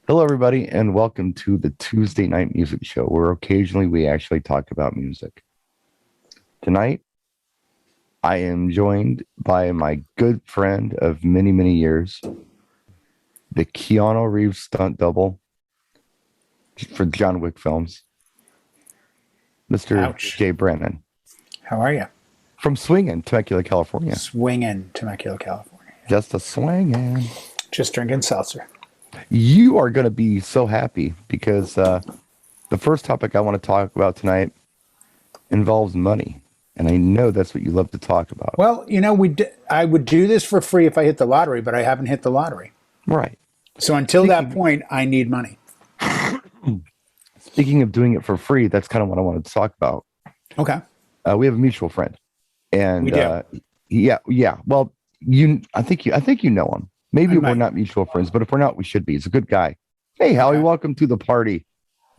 Hello, everybody, and welcome to the Tuesday Night Music Show, where occasionally we actually talk about music. Tonight, I am joined by my good friend of many, many years, the Keanu Reeves stunt double for John Wick films, Mr. Ouch. Jay Brannan. How are you? From Swingin', Temecula, California. Swinging, Temecula, California. Just a swingin'. Just drinking seltzer. You are going to be so happy because the first topic I want to talk about tonight involves money. And I know that's what you love to talk about. Well, you know, I would do this for free if I hit the lottery, but I haven't hit the lottery. Right. So until that point, I need money. Speaking of doing it for free, that's kind of what I wanted to talk about. Okay. We have a mutual friend, and We do. yeah. Well, I think you know him. Maybe we're not mutual friends, but if we're not, we should be. He's a good guy. Hey, Howie, welcome to the party.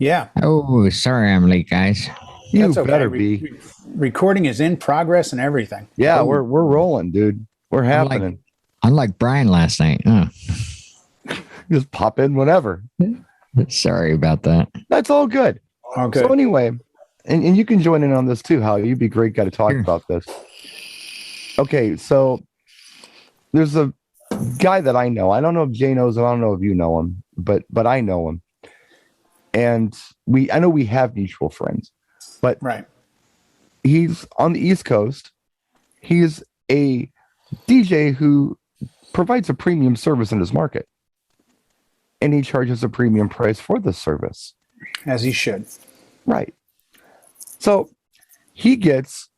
Yeah. Oh, sorry I'm late, guys. You That's okay. better be. Recording is in progress and everything. Yeah, we're rolling, dude. We're happening. Unlike Brian last night. Just pop in whenever. Sorry about that. That's all good. Oh, good. So anyway, and you can join in on this too, Howie. You'd be a great guy to talk about this. Okay, so there's a guy that I know. I don't know if Jay knows him. I don't know if you know him, but I know him. And I know we have mutual friends, but Right. he's on the East Coast. He's a DJ who provides a premium service in his market. And he charges a premium price for this service. As he should. Right. So he gets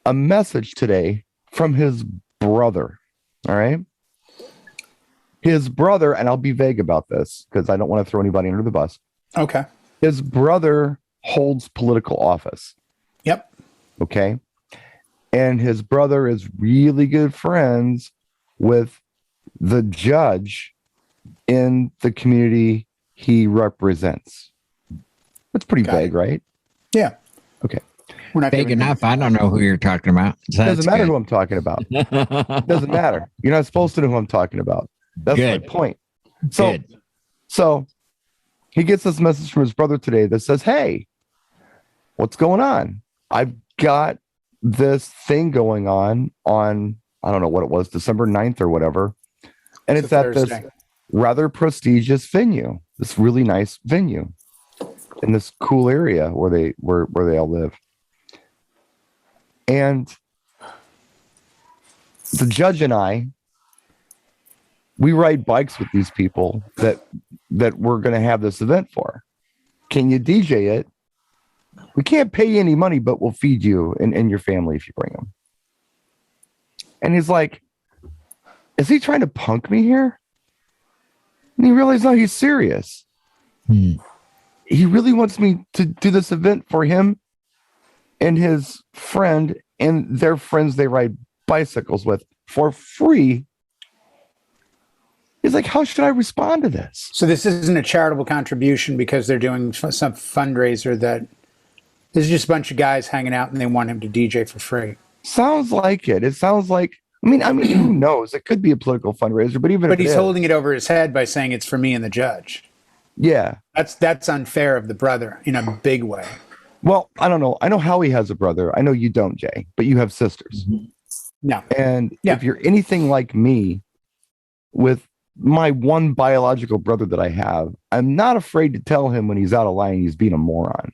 a message today from his brother. All right. His brother, and I'll be vague about this because I don't want to throw anybody under the bus. Okay. His brother holds political office. Yep. Okay. And his brother is really good friends with the judge in the community he represents. That's pretty vague, right? Yeah. Okay. We're not Big giving enough. I don't know who you're talking about. So Doesn't that's matter good. who I'm talking about. Doesn't matter. You're not supposed to know who I'm talking about. That's Good. my point. So, Good. so he gets this message from his brother today that says, "Hey, what's going on? I've got this thing going on I don't know what it was, December 9th or whatever. And it's at this rather prestigious venue, this really nice venue in this cool area where they all live. And the judge and we ride bikes with these people that we're going to have this event for. Can you DJ it? We can't pay you any money, but we'll feed you and your family if you bring them." And he's like, is he trying to punk me here? And he realized, no, he's serious. He really wants me to do this event for him and his friend and their friends they ride bicycles with for free. He's like, how should I respond to this? So this isn't a charitable contribution because they're doing some fundraiser that this is just a bunch of guys hanging out and they want him to DJ for free. Sounds like it. It sounds like, I mean, who knows? It could be a political fundraiser, but He's holding it over his head by saying it's for me and the judge. Yeah. That's unfair of the brother in a big way. Well, I don't know. I know Howie has a brother. I know you don't, Jay, but you have sisters. No. And if you're anything like me with my one biological brother that I have, I'm not afraid to tell him when he's out of line, he's being a moron.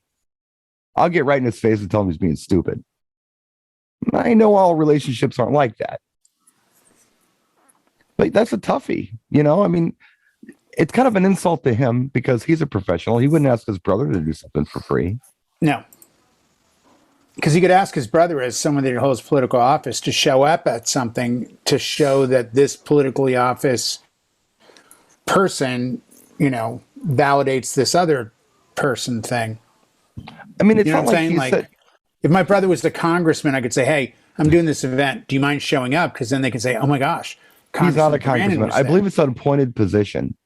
I'll get right in his face and tell him he's being stupid. I know all relationships aren't like that. But that's a toughie, you know? I mean, it's kind of an insult to him because he's a professional. He wouldn't ask his brother to do something for free. No. Because he could ask his brother, as someone that holds political office, to show up at something to show that this politically office person, you know, validates this other person thing. I mean, it's You know not what I'm like saying? he Like, said, if my brother was the congressman, I could say, hey, I'm doing this event. Do you mind showing up? Because then they can say, oh my gosh, he's not a Brannan congressman. was I there. believe it's an appointed position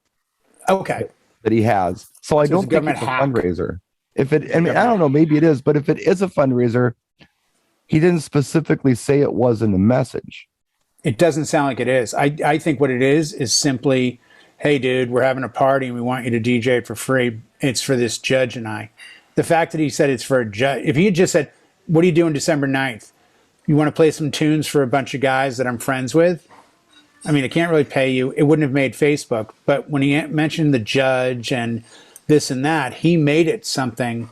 Okay. that he has. So I So don't it's a think it's a government hack. fundraiser. If it, I mean, I don't know, maybe it is, but if it is a fundraiser, he didn't specifically say it was in the message. It doesn't sound like it is. I think what it is simply, hey, dude, we're having a party and we want you to DJ it for free. It's for this judge and I. The fact that he said it's for a judge, if he had just said, what are you doing December 9th? You want to play some tunes for a bunch of guys that I'm friends with? I mean, I can't really pay you. It wouldn't have made Facebook. But when he mentioned the judge and this and that, he made it something,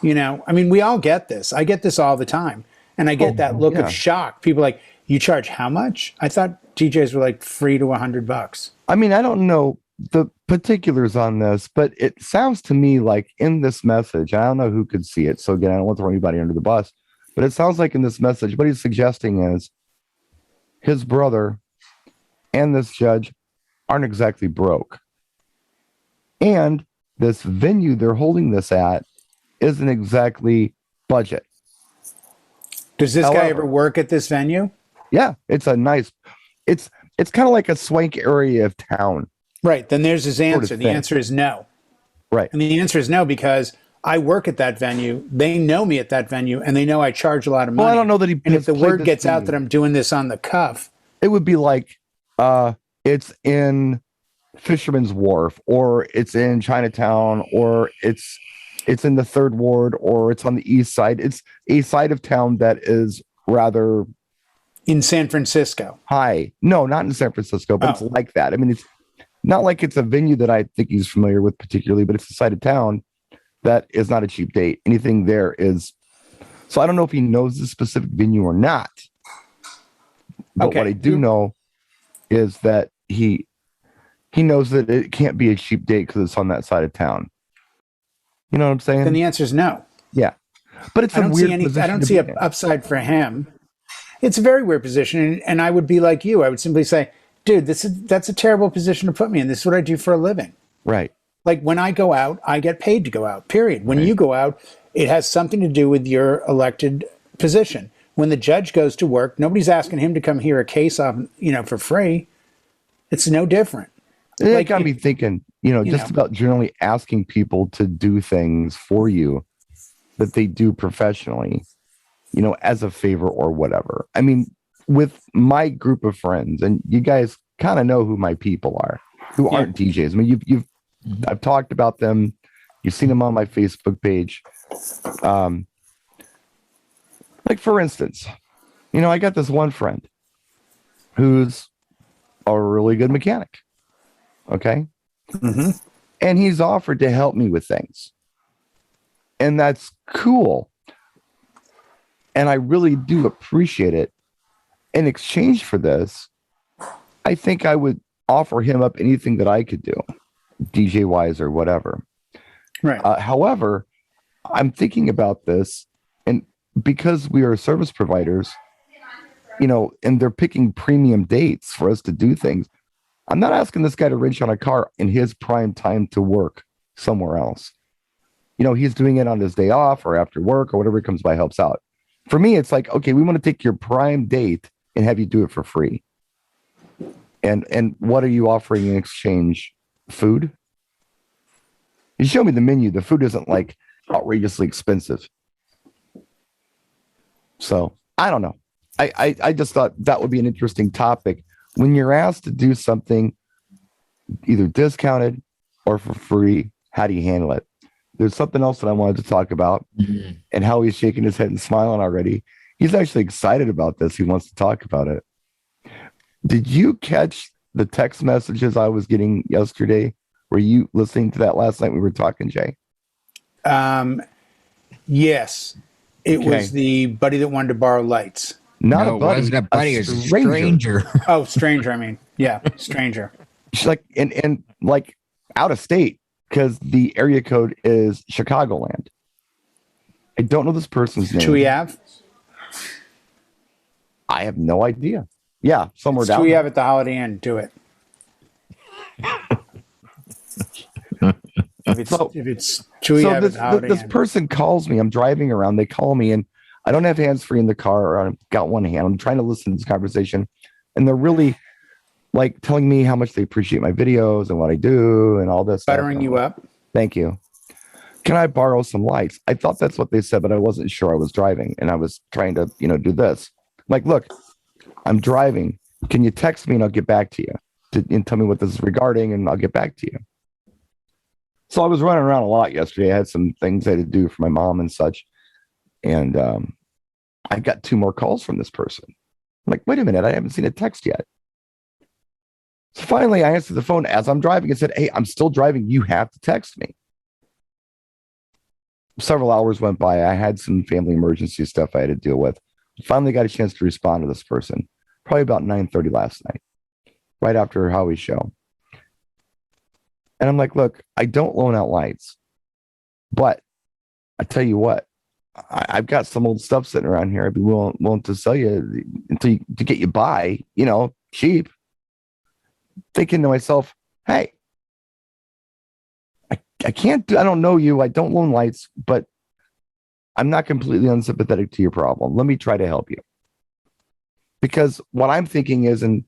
I mean, we all get this. I get this all the time. And I get that look of shock. People are like, you charge how much? I thought DJs were like free to $100. I mean, I don't know the particulars on this, but it sounds to me like in this message, I don't know who could see it. So again, I don't want to throw anybody under the bus, but it sounds like in this message, what he's suggesting is his brother and this judge aren't exactly broke. And this venue they're holding this at isn't exactly budget. Does this guy ever work at this venue? Yeah, it's a nice, it's kind of like a swank area of town. Right. Then there's his answer. The answer is no. Right. And the answer is no, because I work at that venue. They know me at that venue and they know I charge a lot of money. Well, I don't know that he. And if the word gets out that I'm doing this on the cuff, it would be like, it's in Fisherman's Wharf, or it's in Chinatown, or it's in the Third Ward, or it's on the East Side. It's a side of town that is rather in San Francisco. High. No, not in San Francisco, but it's like that. I mean, it's not like it's a venue that I think he's familiar with particularly, but it's a side of town that is not a cheap date. Anything there is. So I don't know if he knows the specific venue or not. But what I do know is that he knows that it can't be a cheap date because it's on that side of town. You know what I'm saying? Then the answer is no. Yeah. But it's I don't see an upside for him. It's a very weird position. And I would be like you. I would simply say, dude, that's a terrible position to put me in. This is what I do for a living. Right. Like when I go out, I get paid to go out, period. When you go out, it has something to do with your elected position. When the judge goes to work, nobody's asking him to come hear a case off, for free. It's no different. It got me thinking, just about generally asking people to do things for you that they do professionally, as a favor or whatever. I mean, with my group of friends, and you guys kind of know who my people are, who aren't DJs. I mean, I've talked about them. You've seen them on my Facebook page. Like for instance, I got this one friend who's a really good mechanic. Okay. Mm-hmm. And he's offered to help me with things. And that's cool. And I really do appreciate it. In exchange for this, I think I would offer him up anything that I could do, DJ wise or whatever. Right. However, I'm thinking about this, and because we are service providers, and they're picking premium dates for us to do things, I'm not asking this guy to wrench on a car in his prime time to work somewhere else. He's doing it on his day off or after work or whatever comes by helps out. For me, it's like, okay, we want to take your prime date and have you do it for free. And what are you offering in exchange? Food? You show me the menu. The food isn't like outrageously expensive. So I don't know. I just thought that would be an interesting topic. When you're asked to do something either discounted or for free, how do you handle it? There's something else that I wanted to talk about, and how he's shaking his head and smiling already. He's actually excited about this. He wants to talk about it. Did you catch the text messages I was getting yesterday? Were you listening to that last night we were talking, Jay? Yes. It was the buddy that wanted to borrow lights. Not a buddy. It wasn't a buddy. It was a stranger. Oh, stranger. I mean, yeah, stranger. She's like, and like out of state, because the area code is Chicagoland. I don't know this person's name. Chewy Ave? I have no idea. Yeah, somewhere down Chewy there. Ave at the Holiday Inn. Do it. If it's Chewy Ave at the Holiday this Inn. person calls me. I'm driving around. They call me, and I don't have hands free in the car, or I've got one hand. I'm trying to listen to this conversation, and they're really like telling me how much they appreciate my videos and what I do and all this Buttering stuff. you up. Thank you. Can I borrow some lights? I thought that's what they said, but I wasn't sure. I was driving, and I was trying to, do this. Like, look, I'm driving. Can you text me and I'll get back to you? and tell me what this is regarding, and I'll get back to you. So I was running around a lot yesterday. I had some things I had to do for my mom and such. And I got 2 more calls from this person. I'm like, wait a minute, I haven't seen a text yet. So finally, I answered the phone as I'm driving and said, hey, I'm still driving. You have to text me. Several hours went by. I had some family emergency stuff I had to deal with. Finally got a chance to respond to this person, probably about 9:30 last night, right after Howie's show. And I'm like, look, I don't loan out lights, but I tell you what, I've got some old stuff sitting around here. I'd be willing to sell you to get you by, cheap. Thinking to myself, hey, I don't know you. I don't loan lights, but I'm not completely unsympathetic to your problem. Let me try to help you. Because what I'm thinking is, and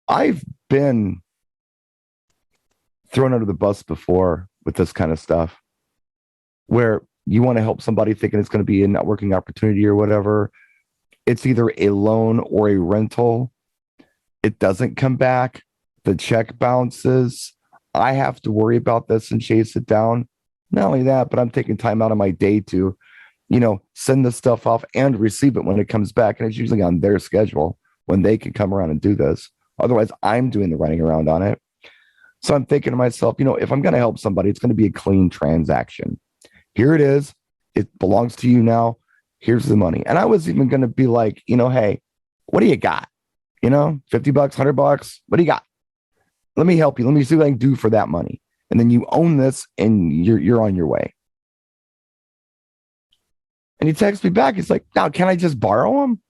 I've been thrown under the bus before with this kind of stuff, where you want to help somebody thinking it's going to be a networking opportunity or whatever. It's either a loan or a rental. It doesn't come back. The check bounces. I have to worry about this and chase it down. Not only that, but I'm taking time out of my day to, send the stuff off and receive it when it comes back. And it's usually on their schedule when they can come around and do this. Otherwise, I'm doing the running around on it. So I'm thinking to myself, if I'm going to help somebody, it's going to be a clean transaction. Here it is. It belongs to you now. Here's the money. And I was even going to be like, hey, what do you got? $50, $100. What do you got? Let me help you. Let me see what I can do for that money. And then you own this and you're on your way. And he texts me back. He's like, now, can I just borrow them?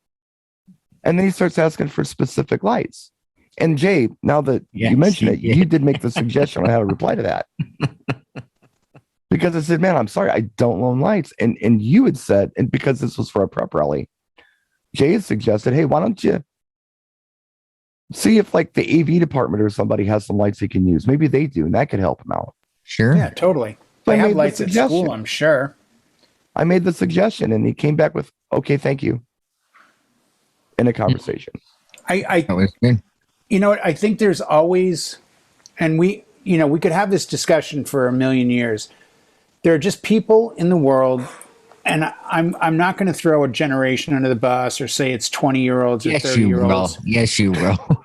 And then he starts asking for specific lights. And Jay, now that you mentioned it, you did make the suggestion on how to reply to that. Because I said, man, I'm sorry, I don't loan lights. And you had said, and because this was for a prep rally, Jay had suggested, hey, why don't you see if like the AV department or somebody has some lights they can use? Maybe they do, and that could help them out. Sure. Yeah, totally. They have lights at school, I'm sure. I made the suggestion, and he came back with, okay, thank you, in a conversation. That was good. I think there's always, and we could have this discussion for a million years. There are just people in the world, and I'm not going to throw a generation under the bus or say it's 20-year-olds or 30-year-olds. Yes, you will.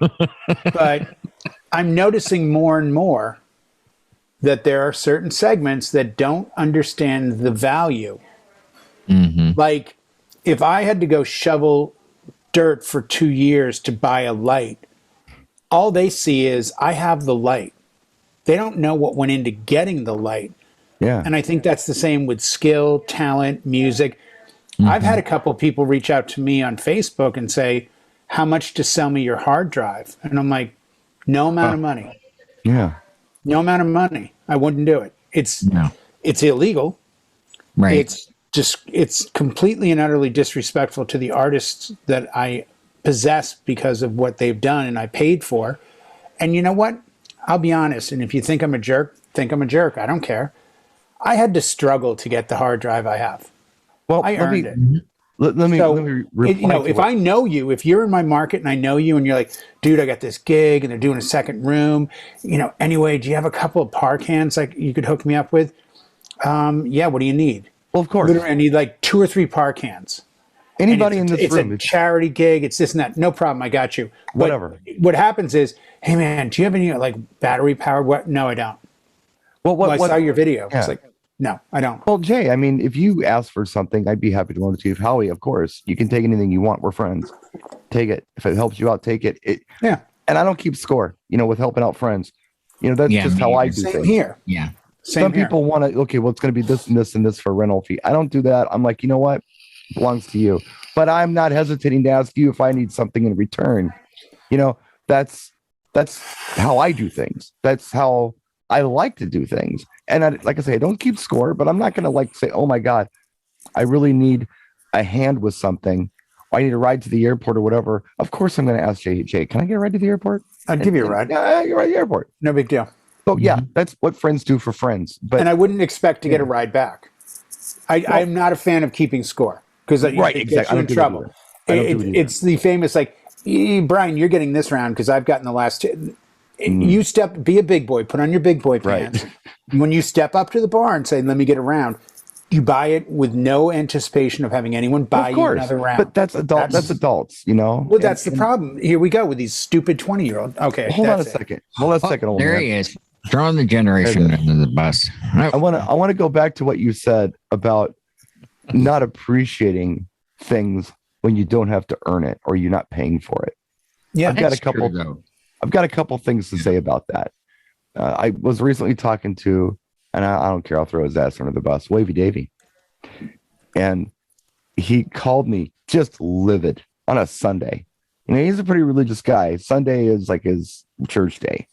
But I'm noticing more and more that there are certain segments that don't understand the value. Mm-hmm. Like, if I had to go shovel dirt for 2 years to buy a light, all they see is I have the light. They don't know what went into getting the light. Yeah. And I think that's the same with skill, talent, music. Mm-hmm. I've had a couple of people reach out to me on Facebook and say, how much to sell me your hard drive? And I'm like, no amount of money. Yeah. No amount of money. I wouldn't do it. It's illegal. Right. It's completely and utterly disrespectful to the artists that I possess because of what they've done and I paid for. And you know what? I'll be honest. And if you think I'm a jerk, think I'm a jerk. I don't care. I had to struggle to get the hard drive I have. Well, I earned it. Let me reply if I know you, if you're in my market and I know you and you're like, dude, I got this gig and they're doing a second room, anyway, do you have a couple of par cans like you could hook me up with? Yeah, what do you need? Well, of course. Literally, I need like 2 or 3 par cans. Anybody in this room. It's a charity gig. It's this and that. No problem. I got you. Whatever. What happens is, hey, man, do you have any like battery powered? What? No, I don't. Well, I saw your video. Yeah. It's like, no, I don't. Well, Jay, I mean, if you ask for something, I'd be happy to loan it to you. Howie, of course, you can take anything you want. We're friends. Take it. If it helps you out, take it. Yeah. And I don't keep score, with helping out friends. That's just how I do Same things. Here. Yeah. Some people want to, okay, well, it's going to be this and this and this for rental fee. I don't do that. I'm like, you know what? It belongs to you. But I'm not hesitating to ask you if I need something in return. That's how I do things. That's how I like to do things. And like I say, I don't keep score, but I'm not going to say, oh my God, I really need a hand with something. I need a ride to the airport or whatever. Of course, I'm going to ask Jay, can I get a ride to the airport? I'll give you a ride. Yeah, you're right to the airport. No big deal. So yeah, that's what friends do for friends. And I wouldn't expect to get a ride back. I'm not a fan of keeping score because right, it gets you in trouble. It's the famous, like, Brian, you're getting this round because I've gotten the last two. You be a big boy, put on your big boy pants. Right. When you step up to the bar and say, let me get a round, you buy it with no anticipation of having anyone buy you another round. But that's adults, you know? Well, that's the problem. Here we go with these stupid 20-year-old. Okay. Hold on a second. Old there man. he is. Throwing the generation under the bus. I want to go back to what you said about not appreciating things when you don't have to earn it or you're not paying for it. Yeah, I've got a couple things to say about that. I was recently talking to, and I don't care, I'll throw his ass under the bus, Wavy Davy. And he called me just livid on a Sunday. You know, he's a pretty religious guy. Sunday is like his church day.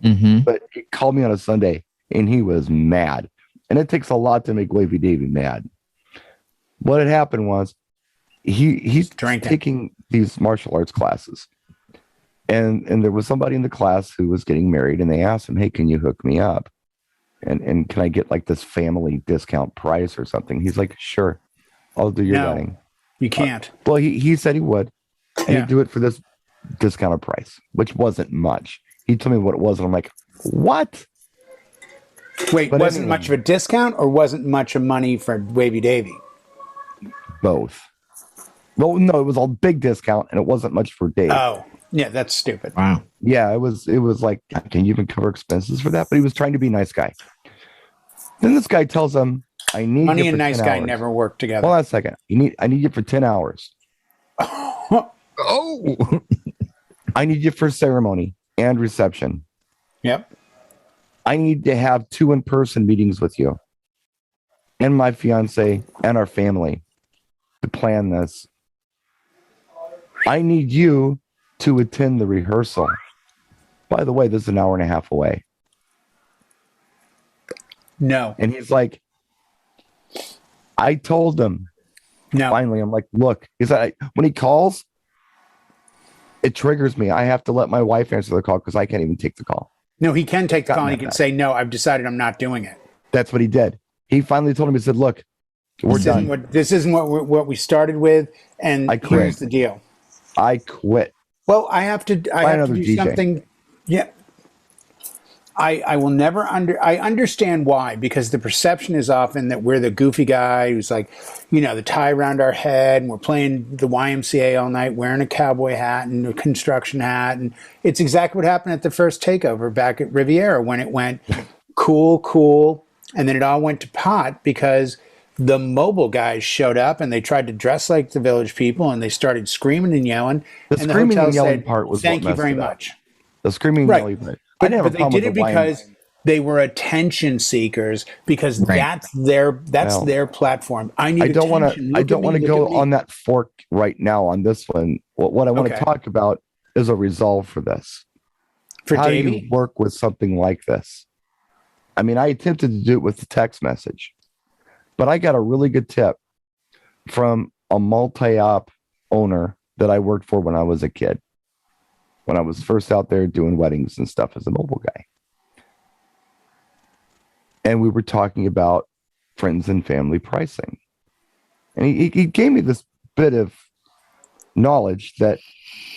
Mm-hmm. But he called me on a Sunday and he was mad. And it takes a lot to make Wavy Davy mad. What had happened was he's taking these martial arts classes. And there was somebody in the class who was getting married, and they asked him, hey, can you hook me up? And can I get like this family discount price or something? He's like, sure, I'll do your wedding. You can't. Well, he said he would. And he'd do it for this discounted price, which wasn't much. He told me what it was, and I'm like, what? Wait, but wasn't much of a discount or wasn't much of money for Wavy Davy? Both. Well, no, it was a big discount, and it wasn't much for Dave. Oh, yeah, that's stupid. Wow. Yeah, it was like, can you even cover expenses for that? But he was trying to be a nice guy. Then this guy tells him, I need money you for and nice 10 guy hours. never work together. Hold on a second. I need you for 10 hours. Oh. I need you for ceremony and reception. Yep. I need to have 2 in-person meetings with you and my fiance and our family to plan this. I need you to attend the rehearsal. By the way, this is an hour and a half away. No. And he's like, I told him. No. Finally, I'm like, look, when he calls, it triggers me. I have to let my wife answer the call because I can't even take the call. No, he can take the call and he can say, no, I've decided I'm not doing it. That's what he did. He finally told him, he said, look, we're done. This isn't what we started with, and here's the deal. I quit. Well, I have to do DJ. something. Yeah. I will never I understand why, because the perception is often that we're the goofy guy who's like, the tie around our head and we're playing the YMCA all night wearing a cowboy hat and a construction hat. And it's exactly what happened at the first takeover back at Riviera when it went cool. And then it all went to pot because the mobile guys showed up and they tried to dress like the village people and they started screaming and yelling. The screaming and yelling part was thank you very much. The screaming and yelling part. But they did it because they were attention seekers, because that's their platform. I don't want to go on that fork right now on this one. What I want to talk about is a resolve for this. How do you work with something like this? I mean, I attempted to do it with the text message, but I got a really good tip from a multi-op owner that I worked for when I was a kid. When I was first out there doing weddings and stuff as a mobile guy. And we were talking about friends and family pricing. And he gave me this bit of knowledge that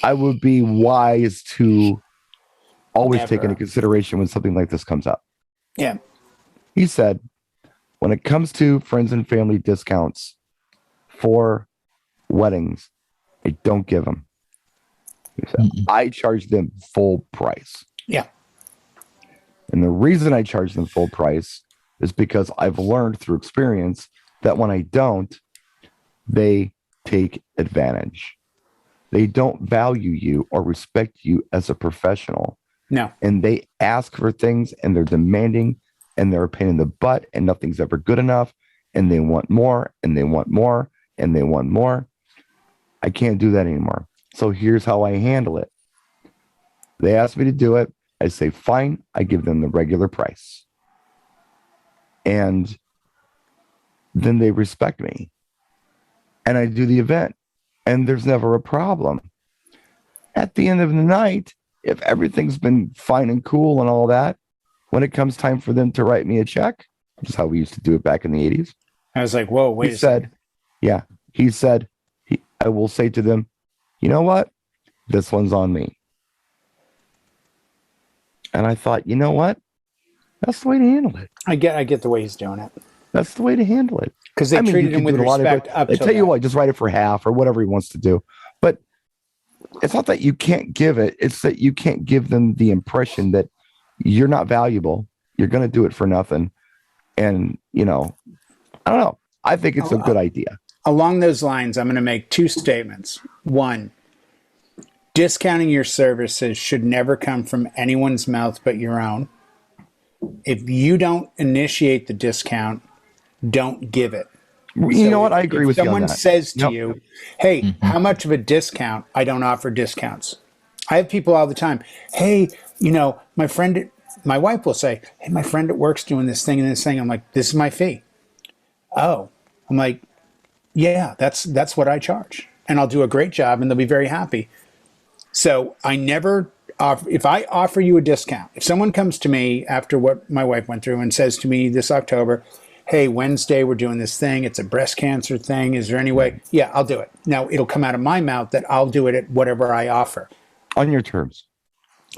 I would be wise to always take into consideration when something like this comes up. Yeah. He said, when it comes to friends and family discounts for weddings, I don't give them. I charge them full price. Yeah. And the reason I charge them full price is because I've learned through experience that when I don't, they take advantage. They don't value you or respect you as a professional. No. And they ask for things and they're demanding and they're a pain in the butt and nothing's ever good enough. And they want more and they want more and they want more. I can't do that anymore. So here's how I handle it. They ask me to do it. I say, fine. I give them the regular price. And then they respect me. And I do the event. And there's never a problem. At the end of the night, if everything's been fine and cool and all that, when it comes time for them to write me a check, which is how we used to do it back in the 80s. I was like, whoa, wait a second. He said, I will say to them, you know what? This one's on me. And I thought, you know what? That's the way to handle it. I get the way he's doing it. That's the way to handle it. Because they treated him with respect up They till tell you that. what, just write it for half or whatever he wants to do. But it's not that you can't give it. It's that you can't give them the impression that you're not valuable. You're going to do it for nothing. And, I don't know. I think it's a good idea. Along those lines, I'm going to make two statements. One, discounting your services should never come from anyone's mouth but your own. If you don't initiate the discount, don't give it. You know what? I agree with you on someone that. says to you, hey, how much of a discount? I don't offer discounts. I have people all the time. Hey, my wife will say, hey, my friend at work's doing this thing and this thing. I'm like, this is my fee. Oh, I'm like, yeah, that's what I charge. And I'll do a great job and they'll be very happy. So I never offer, if I offer you a discount, if someone comes to me after what my wife went through and says to me this October, hey, Wednesday, we're doing this thing. It's a breast cancer thing. Is there any way? Yeah, I'll do it. Now, it'll come out of my mouth that I'll do it at whatever I offer. On your terms.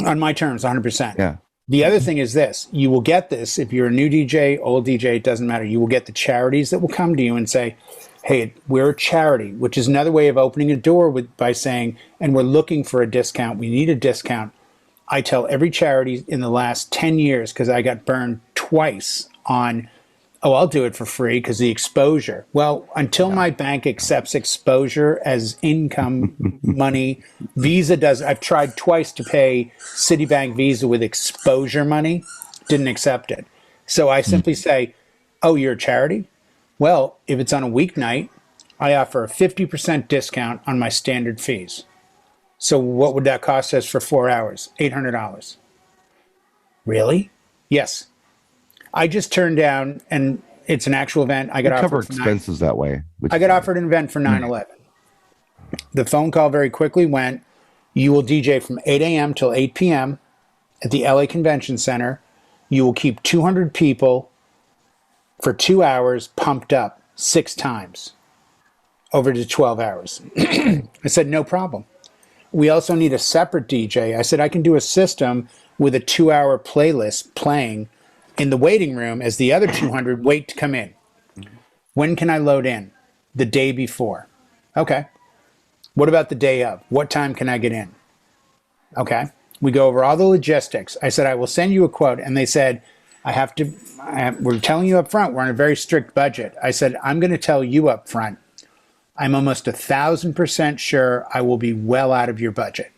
On my terms, 100%. Yeah. The other thing is this. You will get this. If you're a new DJ, old DJ, it doesn't matter. You will get the charities that will come to you and say, hey, we're a charity, which is another way of opening a door by saying, and we're looking for a discount. We need a discount. I tell every charity in the last 10 years, because I got burned twice on, oh, I'll do it for free because the exposure. Well, until my bank accepts exposure as income money, Visa does. I've tried twice to pay Citibank Visa with exposure money, didn't accept it. So I simply say, oh, you're a charity? Well, if it's on a weeknight, I offer a 50% discount on my standard fees. So what would that cost us for 4 hours? $800. Really? Yes. I just turned down, and it's an actual event. I got cover offered for expenses that way. I got offered an event for 9/11. The phone call very quickly went, you will DJ from 8 a.m. till 8 p.m. at the LA Convention Center. You will keep 200 people for 2 hours pumped up 6 times over to 12 hours. I said, no problem. We also need a separate DJ. I said, I can do a system with a 2-hour playlist playing in the waiting room as the other 200 wait to come in. When can I load in? The day before. Okay. What about the day of? What time can I get in? Okay. We go over all the logistics. I said, I will send you a quote. And they said, we're telling you up front, we're on a very strict budget. I said, I'm going to tell you up front, I'm almost 1,000% sure I will be well out of your budget.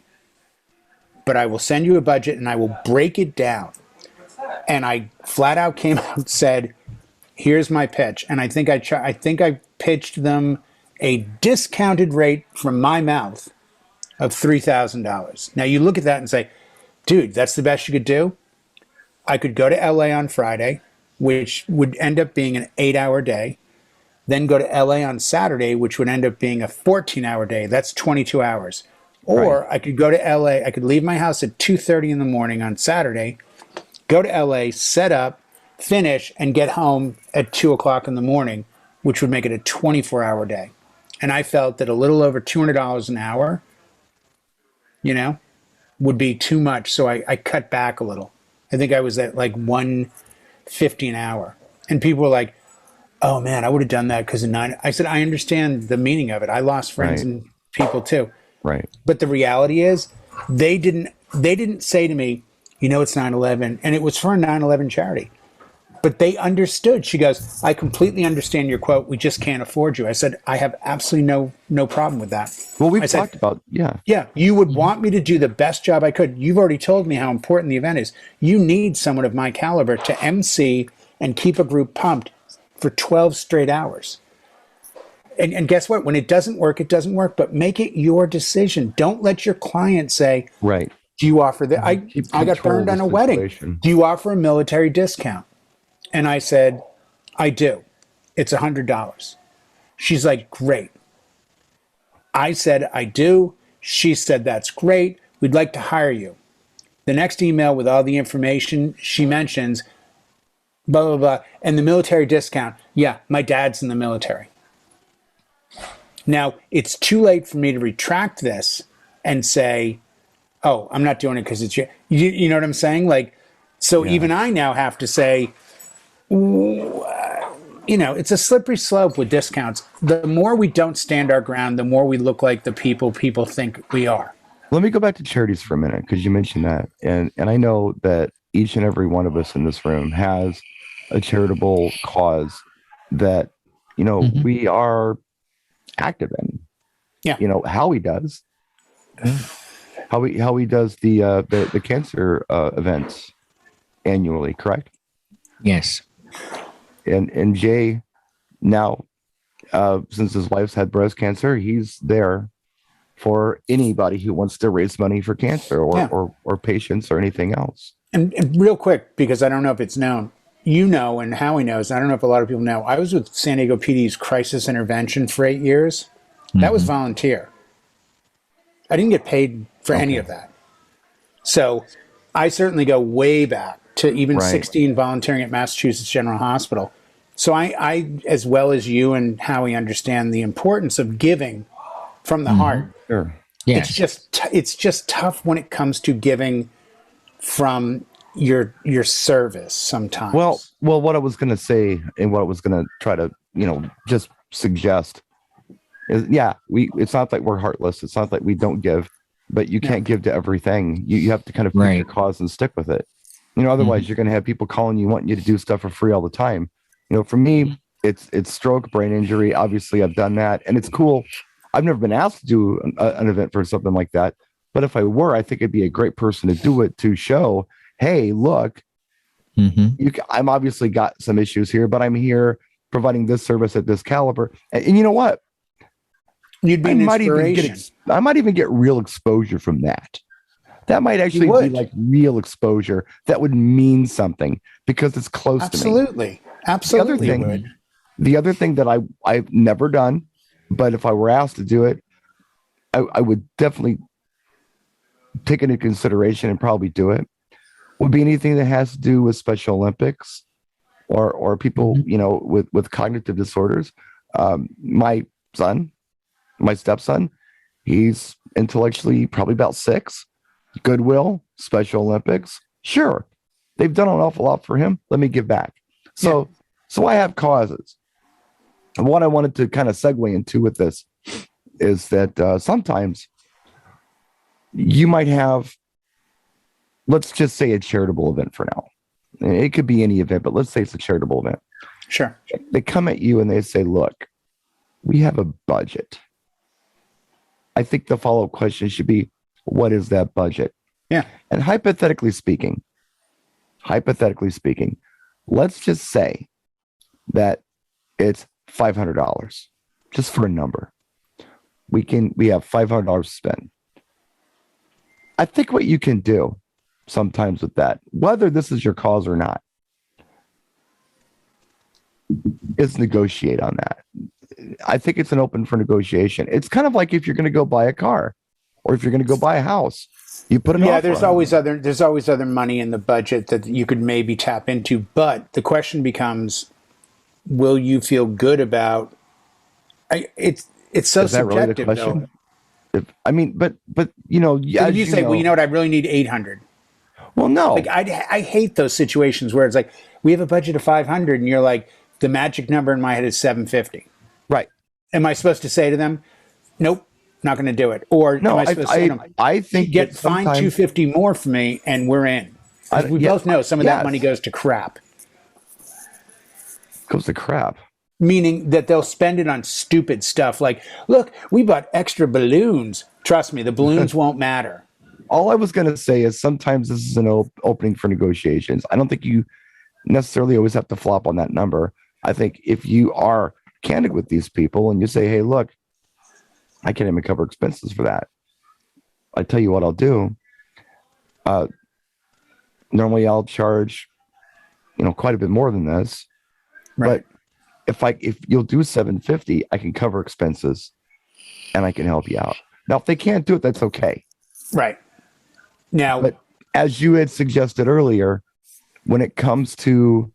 But I will send you a budget and I will break it down. And I flat out came out and said, here's my pitch. And I think I pitched them a discounted rate from my mouth of $3,000. Now you look at that and say, dude, that's the best you could do? I could go to LA on Friday, which would end up being an 8-hour day, then go to LA on Saturday, which would end up being a 14-hour day. That's 22 hours. Or right. I could go to LA, I could leave my house at 2:30 in the morning on Saturday, go to LA, set up, finish, and get home at 2 o'clock in the morning, which would make it a 24-hour day. And I felt that a little over $200 an hour, would be too much. So I cut back a little. I think I was at like $150 an hour. And people were like, oh man, I would have done that because of 9. I said, I understand the meaning of it. I lost friends and people too. Right. But the reality is they didn't say to me, it's 9/11, and it was for a 9/11 charity. But they understood. She goes, I completely understand your quote. We just can't afford you. I said, I have absolutely no problem with that. Well, we've talked about, yeah. Yeah, you would want me to do the best job I could. You've already told me how important the event is. You need someone of my caliber to MC and keep a group pumped for 12 straight hours. And guess what? When it doesn't work, it doesn't work. But make it your decision. Don't let your client say, right. Do you offer that? I got burned on a wedding. Do you offer a military discount? And I said, I do. It's $100. She's like, great. I said, I do. She said, that's great. We'd like to hire you. The next email with all the information, she mentions, blah, blah, blah. And the military discount. Yeah, my dad's in the military. Now, it's too late for me to retract this and say, oh, I'm not doing it because it's you know what I'm saying? Like, so even I now have to say, it's a slippery slope with discounts. The more we don't stand our ground, the more we look like the people think we are. Let me go back to charities for a minute because you mentioned that, and I know that each and every one of us in this room has a charitable cause that we are active in. Yeah. Howie does. Howie does the cancer events annually, correct? Yes. And Jay now, since his wife's had breast cancer, he's there for anybody who wants to raise money for cancer or patients or anything else. And real quick, because I don't know if it's known, and Howie knows, I don't know if a lot of people know, I was with San Diego PD's crisis intervention for 8 years. That was volunteer. I didn't get paid for any of that. So I certainly go way back to even 16 volunteering at Massachusetts General Hospital. So I, as well as you and Howie, understand the importance of giving from the heart. Sure. Yes. It's just tough when it comes to giving from your service sometimes. Well, what I was going to say and what I was going to try to, just suggest is, it's not like we're heartless. It's not like we don't give, but you can't give to everything. You have to kind of pick your cause and stick with it. Otherwise you're going to have people calling you, wanting you to do stuff for free all the time. For me, it's stroke, brain injury. Obviously I've done that and it's cool. I've never been asked to do an event for something like that. But if I were, I think it'd be a great person to do it, to show, hey, look, I'm obviously got some issues here, but I'm here providing this service at this caliber. And you know what? You'd be an inspiration. I might even get real exposure from that. That might actually be like real exposure. That would mean something because it's close to me. Absolutely. The other thing that I've never done, but if I were asked to do it, I would definitely take into consideration and probably do it, would be anything that has to do with Special Olympics or people, with cognitive disorders. My stepson, he's intellectually probably about 6. Goodwill, Special Olympics. Sure. They've done an awful lot for him. Let me give back. So I have causes. And what I wanted to kind of segue into with this is that sometimes you might have, let's just say a charitable event for now. It could be any event, but let's say it's a charitable event. Sure. They come at you and they say, look, we have a budget. I think the follow-up question should be, what is that budget? Yeah. And hypothetically speaking, let's just say that it's $500, just for a number. We have $500 to spend. I think what you can do sometimes with that, whether this is your cause or not, is negotiate on that. I think it's an open for negotiation. It's kind of like if you're going to go buy a car or if you're going to go buy a house, you put an offer there's always other money in the budget that you could maybe tap into. But the question becomes, will you feel good about it's so is that subjective, really the question? Though. But you say, well, I really need 800. Well, no. Like I hate those situations where it's like, we have a budget of 500 and you're like, the magic number in my head is 750. Right. Am I supposed to say to them, nope, not going to do it? Or no, am I supposed to say to them, I think find 250 more for me and we're in. We both know some of that money goes to crap. Goes to crap. Meaning that they'll spend it on stupid stuff like, look, we bought extra balloons. Trust me, the balloons won't matter. All I was going to say is sometimes this is an opening for negotiations. I don't think you necessarily always have to flop on that number. I think if you are candid with these people and you say, hey, look, I can't even cover expenses for that. I tell you what I'll do. Normally I'll charge, quite a bit more than this. Right. But if you'll do 750, I can cover expenses and I can help you out. Now, if they can't do it, that's okay. Right. Now, but as you had suggested earlier, when it comes to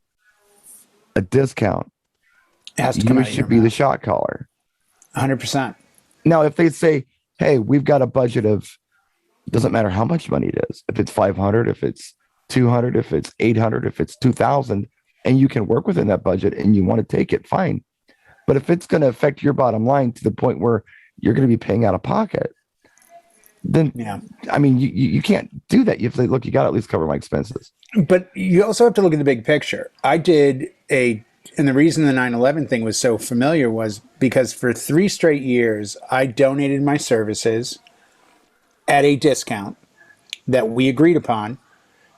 a discount, it has to come you should be the shot caller. 100%. Now, if they say, hey, we've got a budget of, doesn't matter how much money it is. If it's 500, if it's 200, if it's 800, if it's 2,000, and you can work within that budget and you want to take it, fine. But if it's going to affect your bottom line to the point where you're going to be paying out of pocket, then, I mean, you can't do that. You have to say, look, you got to at least cover my expenses. But you also have to look at the big picture. And the reason the 9/11 thing was so familiar was because for 3 straight years, I donated my services at a discount that we agreed upon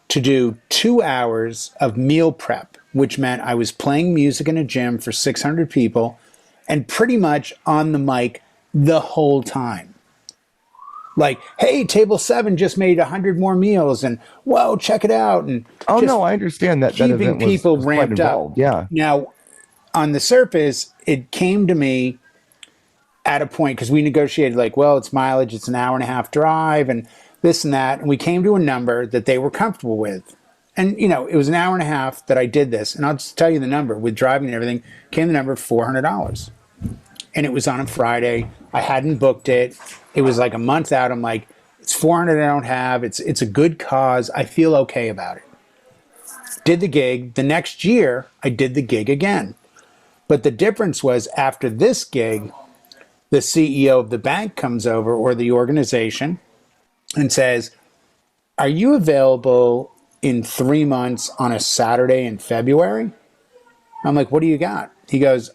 to do 2 hours of meal prep, which meant I was playing music in a gym for 600 people and pretty much on the mic the whole time. Like, hey, table 7 just made 100 more meals, and whoa, check it out. And no, I understand that. Keeping that event people was ramped quite involved. up. Yeah. Now, on the surface, it came to me at a point because we negotiated like, well, it's mileage, it's an hour and a half drive, and this and that, and we came to a number that they were comfortable with. And it was an hour and a half that I did this, and I'll just tell you the number with driving and everything. Came the number of $400, and it was on a Friday. I hadn't booked it. It was like a month out. I'm like, it's 400 I don't have. It's a good cause. I feel okay about it. Did the gig. The next year, I did the gig again. But the difference was after this gig, the CEO of the bank comes over or the organization and says, are you available in 3 months on a Saturday in February? I'm like, what do you got? He goes,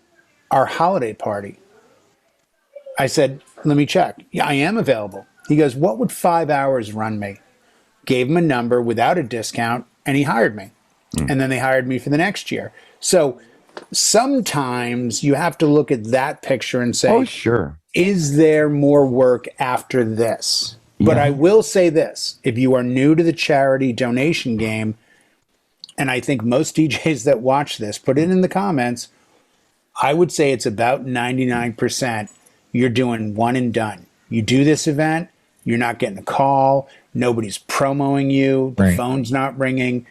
our holiday party. I said, let me check. Yeah, I am available. He goes, what would 5 hours run me? Gave him a number without a discount, and he hired me. And then they hired me for the next year. So sometimes you have to look at that picture and say, oh, sure. Is there more work after this? Yeah. But I will say this. If you are new to the charity donation game, and I think most DJs that watch this, put it in the comments, I would say it's about 99% you're doing one and done. You do this event, you're not getting a call, nobody's promoting you, the phone's not ringing.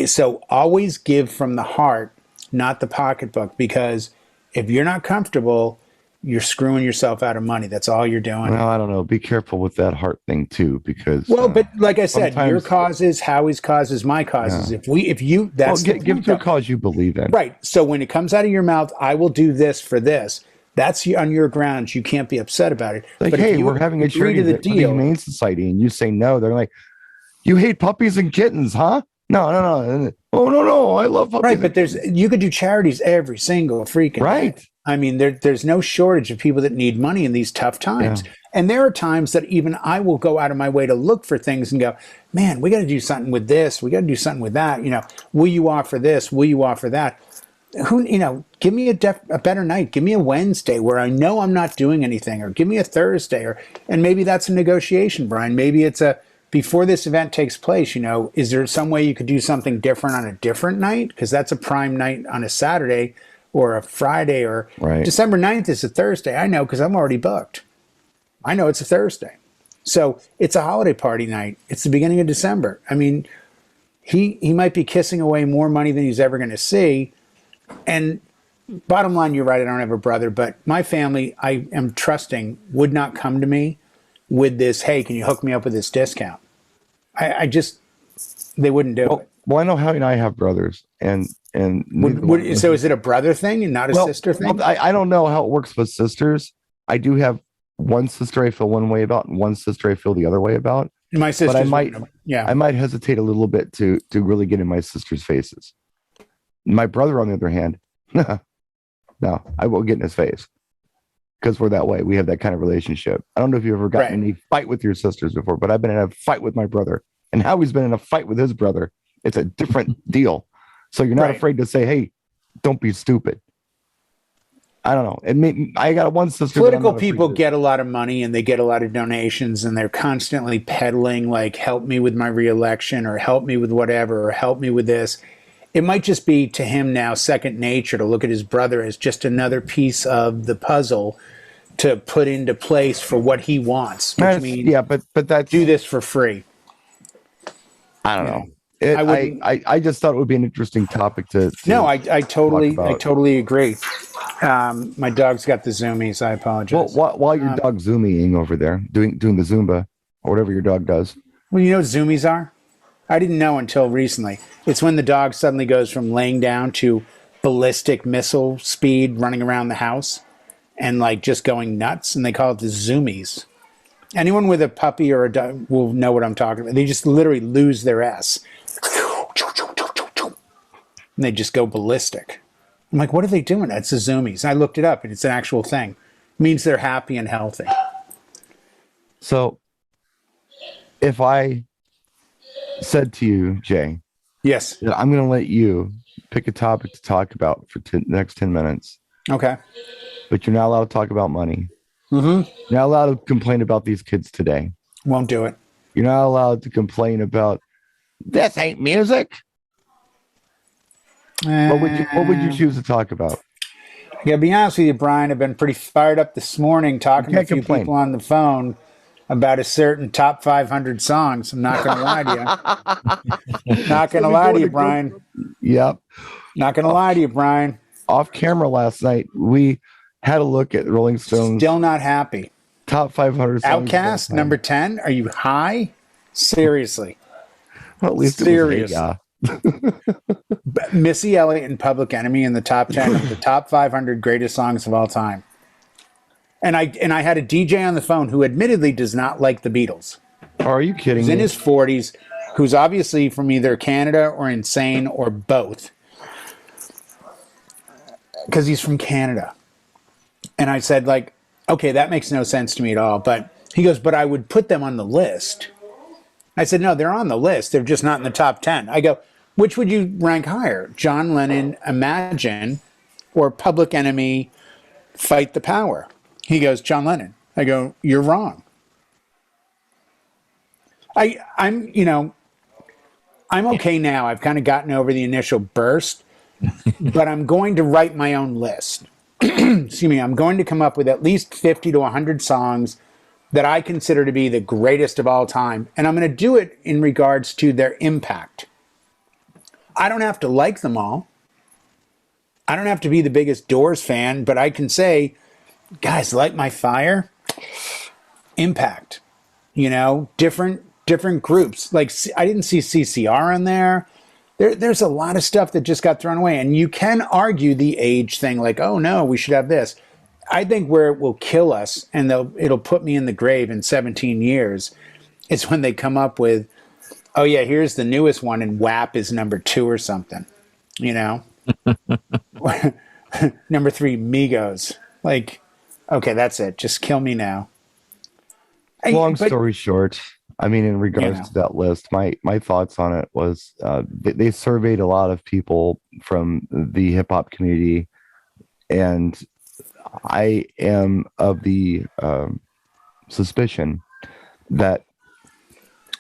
So always give from the heart, not the pocketbook, because if you're not comfortable, you're screwing yourself out of money. That's all you're doing. Well, I don't know. Be careful with that heart thing too, because but like I said, your causes, Howie's causes, my causes. Yeah. That's give to a cause you believe in. Right. So when it comes out of your mouth, I will do this for this. That's on your grounds. You can't be upset about it. Like, but hey, we're having a charity the Humane Society, and you say no. They're like, you hate puppies and kittens, huh? No. Oh no, I love puppies. Right, but you could do charities every single freaking day. I mean, there's no shortage of people that need money in these tough times. Yeah. And there are times that even I will go out of my way to look for things and go, man, we got to do something with this. We got to do something with that. Will you offer this? Will you offer that? Give me a better night. Give me a Wednesday where I know I'm not doing anything, or give me a Thursday, and maybe that's a negotiation, Brian. Maybe it's before this event takes place, is there some way you could do something different on a different night? Because that's a prime night on a Saturday or a Friday, or December 9th is a Thursday. I know because I'm already booked. I know it's a Thursday. So it's a holiday party night. It's the beginning of December. I mean, he might be kissing away more money than he's ever going to see. And bottom line, you're right, I don't have a brother, but my family, I am trusting, would not come to me with this, hey, can you hook me up with this discount? They wouldn't do it. Well, I know Howie and I have brothers, and so is it a brother thing and not a sister thing? Well, I don't know how it works with sisters. I do have one sister I feel one way about, and one sister I feel the other way about. My sister, but I might hesitate a little bit to really get in my sister's faces. My brother, on the other hand, no, I won't get in his face because we're that way. We have that kind of relationship. I don't know if you've ever gotten in a fight with your sisters before, but I've been in a fight with my brother, and Howie's been in a fight with his brother. It's a different deal. So you're not afraid to say, hey, don't be stupid. I don't know. I got one sister. Political people get a lot of money and they get a lot of donations, and they're constantly peddling, like, help me with my reelection, or help me with whatever, or help me with this. It might just be to him now second nature to look at his brother as just another piece of the puzzle to put into place for what he wants. Which means, but that do this for free. I don't know. I just thought it would be an interesting topic to no, I totally agree. My dog's got the zoomies. I apologize. Well, while your dog zooming over there, doing the Zumba or whatever your dog does. Well, you know what zoomies are? I didn't know until recently. It's when the dog suddenly goes from laying down to ballistic missile speed running around the house and like just going nuts, and they call it the zoomies. Anyone with a puppy or a dog will know what I'm talking about. They just literally lose their S. And they just go ballistic. I'm like, what are they doing? That's the zoomies. I looked it up, and it's an actual thing. It means they're happy and healthy. So if I said to you, Jay, Yes. that I'm going to let you pick a topic to talk about for the next 10 minutes, Okay. but you're not allowed to talk about money. Mm-hmm. You're not allowed to complain about these kids today. Won't do it. You're not allowed to complain about this ain't music. What would you choose to talk about? I gotta be honest with you, Brian. I've been pretty fired up this morning talking to a few people on the phone about a certain top 500 songs. I'm not gonna lie to you. Not gonna lie to you, Brian. Yep. Not gonna lie to you, Brian. Off camera last night, we had a look at Rolling Stones Still not happy. top 500 songs. Outcast number 10. Are you high? Seriously. Well, at least Seriously. it was Missy Elliott and Public Enemy in the top 10 of the top 500 greatest songs of all time. And I had a DJ on the phone who admittedly does not like the Beatles. Are you kidding He's me? in his 40s, who's obviously from either Canada or insane or both. Because he's from Canada. And I said, like, okay, that makes no sense to me at all. But he goes, but I would put them on the list. I said, no, they're on the list. They're just not in the top 10. I go, which would you rank higher? John Lennon, Imagine, or Public Enemy, Fight the Power? He goes, John Lennon. I go, you're wrong. I'm okay now. I've kind of gotten over the initial burst, but I'm going to write my own list. Excuse me. I'm going to come up with at least 50 to 100 songs that I consider to be the greatest of all time. And I'm going to do it in regards to their impact. I don't have to like them all. I don't have to be the biggest Doors fan, but I can say, guys, Light My Fire, impact, different groups. Like, I didn't see CCR on there. There's a lot of stuff that just got thrown away. And you can argue the age thing, like, oh no, we should have this. I think where it will kill us, and it'll put me in the grave in 17 years, is when they come up with, oh yeah, here's the newest one, and WAP is number 2 or something, Number 3, Migos. Like, okay, that's it. Just kill me now. Long story short, I mean, in regards to that list, my thoughts on it was they surveyed a lot of people from the hip hop community, and I am of the suspicion that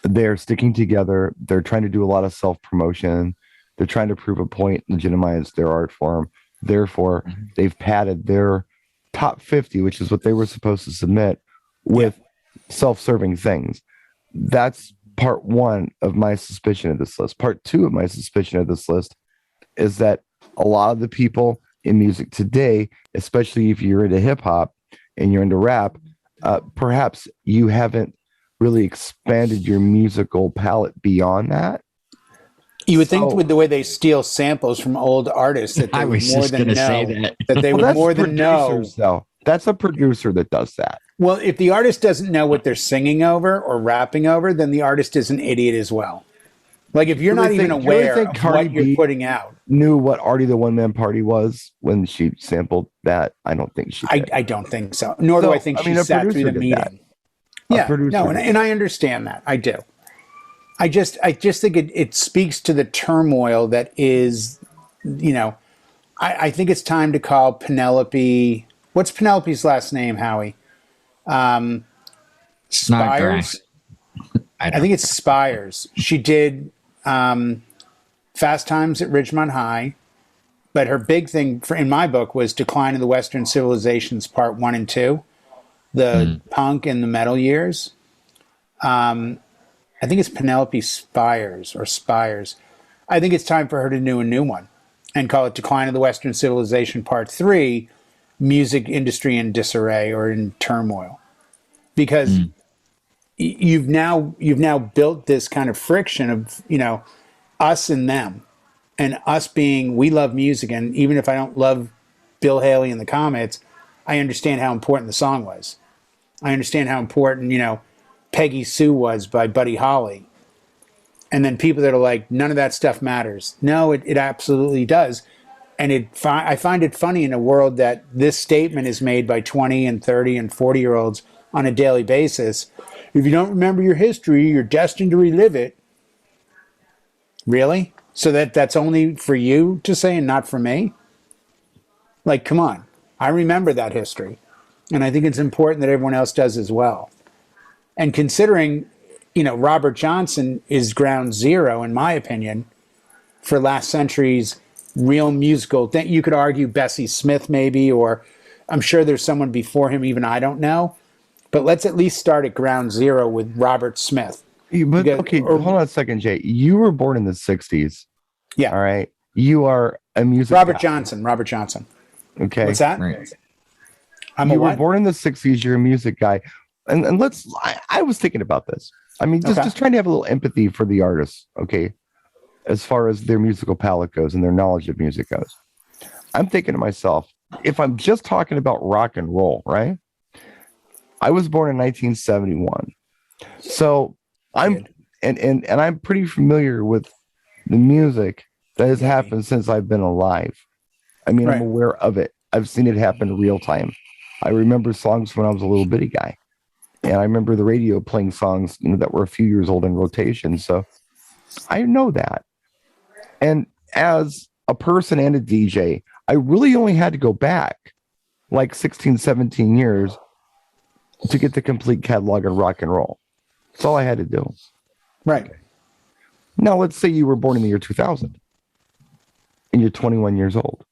they're sticking together. They're trying to do a lot of self-promotion. They're trying to prove a point, legitimize their art form. Therefore, they've padded their top 50, which is what they were supposed to submit, with self-serving things. That's part one of my suspicion of this list. Part two of my suspicion of this list is that a lot of the people in music today, especially if you're into hip hop and you're into rap, perhaps you haven't really expanded your musical palette beyond that. You would think with the way they steal samples from old artists that they would more than know that they would more than know. Though. That's a producer that does that. Well, if the artist doesn't know what they're singing over or rapping over, then the artist is an idiot as well. Like, if you're not even aware of what you're putting out. Knew what Artie the One Man Party was when she sampled that? I don't think she did. I don't think so. Nor do I think she sat through the meeting. Yeah, no, and I understand that. I do. I just think it speaks to the turmoil that is, I think it's time to call Penelope. What's Penelope's last name, Howie? Spires. I think it's Spires. She did Fast Times at Ridgemont High, but her big thing in my book was Decline of the Western Civilizations Part 1 and 2, the punk and the metal years. I think it's Penelope Spires or Spires. I think it's time for her to do a new one and call it Decline of the Western Civilization Part 3, music industry in disarray or in turmoil, because you've now built this kind of friction of, us and them, and us being, we love music, and even if I don't love Bill Haley and the Comets, I understand how important the song was. I understand how important, Peggy Sue was by Buddy Holly. And then people that are like, none of that stuff matters. No, it absolutely does. And I find it funny in a world that this statement is made by 20 and 30 and 40-year-olds on a daily basis. If you don't remember your history, you're destined to relive it. Really? So that's only for you to say and not for me? Like, come on. I remember that history. And I think it's important that everyone else does as well. And considering, Robert Johnson is ground zero, in my opinion, for last century's real musical thing. You could argue Bessie Smith maybe, or I'm sure there's someone before him, even I don't know. But let's at least start at ground zero with Robert Smith. Hold on a second, Jay. You were born in the 60s. Yeah. All right. You are a music Robert guy. Johnson. Okay. What's that? Right. You were born in the 60s. You're a music guy. And I was thinking about this. I mean, just trying to have a little empathy for the artists, okay, as far as their musical palette goes and their knowledge of music goes. I'm thinking to myself, if I'm just talking about rock and roll, right? I was born in 1971. So I'm pretty familiar with the music that has happened since I've been alive. I mean, I'm aware of it. I've seen it happen in real time. I remember songs when I was a little bitty guy. And I remember the radio playing songs, that were a few years old in rotation. So I know that. And as a person and a DJ, I really only had to go back like 16, 17 years to get the complete catalog of rock and roll. That's all I had to do. Right. Now, let's say you were born in the year 2000 and you're 21 years old.